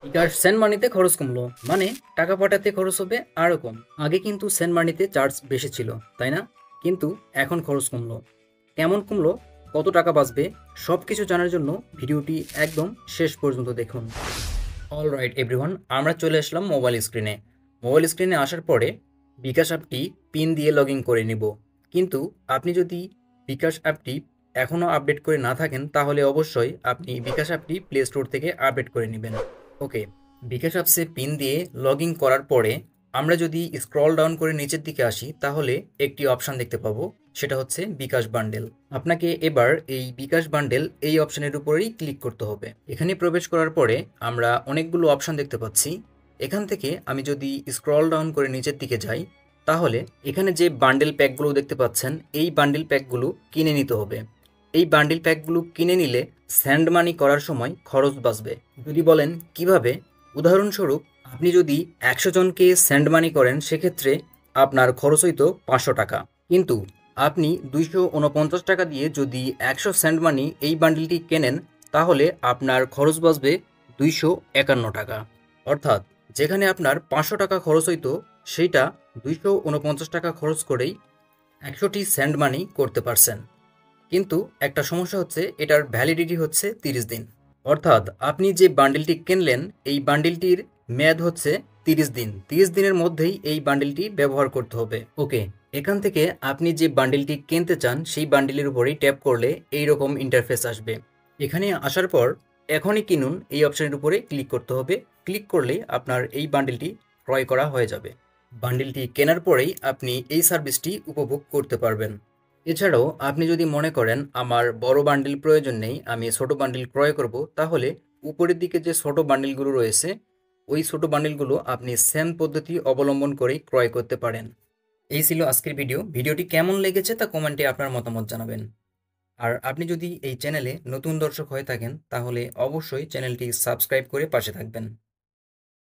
বিকাশ send মানিতে খরচ কমলো, মানে টাকা পাঠাতে খরচ হবে আরো কম। আগে কিন্তু সেন্ড মানিতে চার্জ বেশি ছিল, তাই না? কিন্তু এখন খরচ কমলো। কেমন কমলো, কত টাকা বাঁচবে, সবকিছু জানার জন্য ভিডিওটি একদম শেষ পর্যন্ত দেখুন। অলরাইট এভরিওয়ান, আমরা চলে আসলাম মোবাইল স্ক্রিনে। মোবাইল স্ক্রিনে আসার পরে বিকাশ অ্যাপটি পিন দিয়ে লগ ইন করে নিব। কিন্তু আপনি যদি বিকাশ অ্যাপটি এখনও আপডেট করে না থাকেন, তাহলে অবশ্যই আপনি বিকাশ অ্যাপটি প্লে স্টোর থেকে আপডেট করে নেবেন। ওকে, বিকাশ অ্যাপসে পিন দিয়ে লগ ইন করার পরে আমরা যদি স্ক্রল ডাউন করে নিচের দিকে আসি, তাহলে একটি অপশান দেখতে পাবো, সেটা হচ্ছে বিকাশ বান্ডেল। আপনাকে এবার এই বিকাশ বান্ডেল এই অপশানের উপরেই ক্লিক করতে হবে। এখানে প্রবেশ করার পরে আমরা অনেকগুলো অপশান দেখতে পাচ্ছি। এখান থেকে আমি যদি স্ক্রল ডাউন করে নিচের দিকে যাই, তাহলে এখানে যে বান্ডেল প্যাকগুলো দেখতে পাচ্ছেন, এই বান্ডেল প্যাকগুলো কিনে নিতে হবে। এই বান্ডেল প্যাকগুলো কিনে নিলে স্যান্ড মানি করার সময় খরচ বাঁচবে। যদি বলেন কিভাবে, উদাহরণস্বরূপ আপনি যদি 100 জনকে স্যান্ড মানি করেন, সেক্ষেত্রে আপনার খরচ হইতো 500 টাকা। কিন্তু আপনি 249 টাকা দিয়ে যদি 100 স্যান্ড মানি এই বান্ডেলটি কেনেন, তাহলে আপনার খরচ বাঁচবে 251 টাকা। অর্থাৎ যেখানে আপনার 500 টাকা খরচ হইতো, সেইটা 249 টাকা খরচ করেই 100টি স্যান্ড মানি করতে পারছেন। কিন্তু একটা সমস্যা হচ্ছে, এটার ভ্যালিডিটি হচ্ছে 30 দিন। অর্থাৎ আপনি যে বান্ডেলটি কিনলেন, এই বান্ডেলটির মেয়াদ হচ্ছে 30 দিন। 30 দিনের মধ্যেই এই বান্ডেলটি ব্যবহার করতে হবে। ওকে, এখান থেকে আপনি যে বান্ডেলটি কিনতে চান, সেই বান্ডেলের উপরেই ট্যাপ করলে এই রকম ইন্টারফেস আসবে। এখানে আসার পর এখনই কিনুন এই অপশনের উপরে ক্লিক করতে হবে। ক্লিক করলে আপনার এই বান্ডেলটি ক্রয় করা হয়ে যাবে। বান্ডেলটি কেনার পরেই আপনি এই সার্ভিসটি উপভোগ করতে পারবেন। এছাড়াও আপনি যদি মনে করেন আমার বড় বান্ডিল প্রয়োজন নেই, আমি ছোট বান্ডিল ক্রয় করব, তাহলে উপরের দিকে যে ছোট বান্ডিলগুলো রয়েছে, ওই ছোট বান্ডিলগুলো আপনি সেম পদ্ধতি অবলম্বন করেই ক্রয় করতে পারেন। এই ছিল আজকের ভিডিও। ভিডিওটি কেমন লেগেছে তা কমেন্টে আপনার মতামত জানাবেন। আর আপনি যদি এই চ্যানেলে নতুন দর্শক হয়ে থাকেন, তাহলে অবশ্যই চ্যানেলটি সাবস্ক্রাইব করে পাশে থাকবেন।